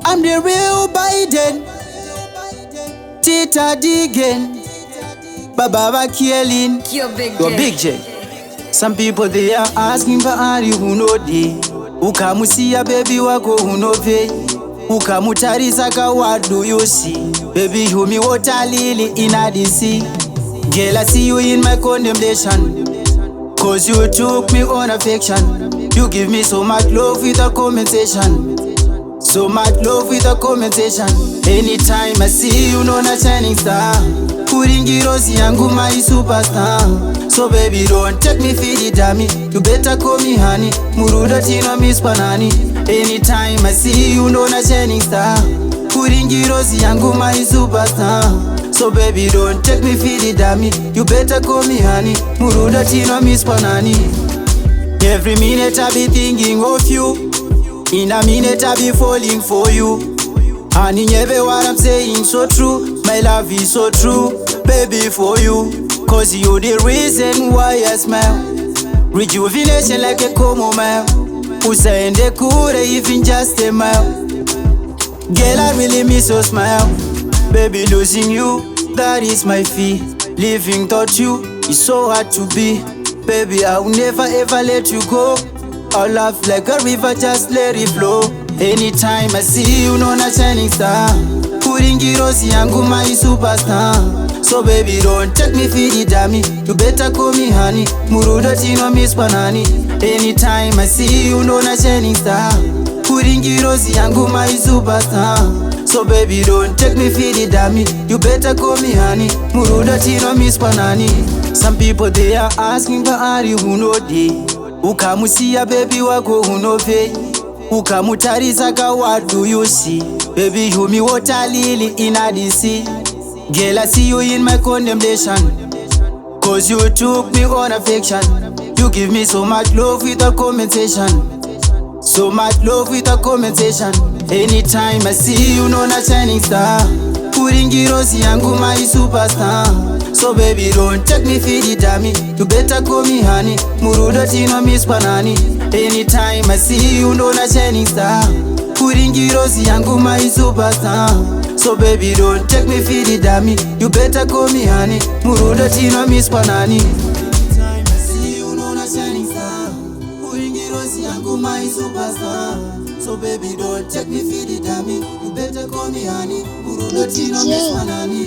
I'm the real Biden. Titardgan. Baba killing. You're Big J. Some people they are asking for Ari who know they. Ukamusia baby wako who know pay. Ukamutarisa ka what do you see? Baby you me water lily in a DC. Girl I see you in my condemnation. Cause you took me on affection. You give me so much love with a compensation. So much love with a compensation. Anytime I see you know na shining star. Kuringirosi yangu my superstar. So baby don't take me for the dummy. You better call me honey. Muruda tino miss panani. Anytime I see you know na shining star. Kuringirosi yangu my superstar. So baby don't take me for the dummy. You better call me honey. Muruda tino miss panani. Every minute I be thinking of you. In a minute I be falling for you. And in every what I'm saying so true. My love is so true, baby, for you. Cause you the reason why I smile. Rejuvenation like a como mile. Usainde kure even just a mile. Girl I really miss your smile. Baby losing you, that is my fee. Living without you is so hard to be. Baby I will never ever let you go. Our love like a river, just let it flow. Anytime I see you know na shining star. Kuringirosi yangu my superstar. So baby don't take me for the dummy. You better call me honey. Muruda tino miss panani. Anytime I see you know na shining star. Kuringirosi yangu my superstar. So baby don't take me for the dummy. You better call me honey. Muruda tino miss panani. Some people they are asking for Ari who know they. Ukamusia baby wako who know pay. Ukamutarisa ka what do you see? Baby you me water lily in a DC. Girl I see you in my condemnation. Cause you took me on affection. You give me so much love with a compensation. So much love with a compensation. Anytime I see you know na shining star. Kuringirosi yangu my superstar. So baby don't take me for the dummy. You better call me honey. Muruda tino miss panani. Anytime I see you know na shining star. Kuringirosi yangu my superstar. So baby don't take me for the dummy. You better call me honey. Muruda tino miss panani. Anytime I see you know na shining star. Kuringirosi yangu my superstar. So baby don't take me for the dummy. You better call me honey. Muruda tino miss panani.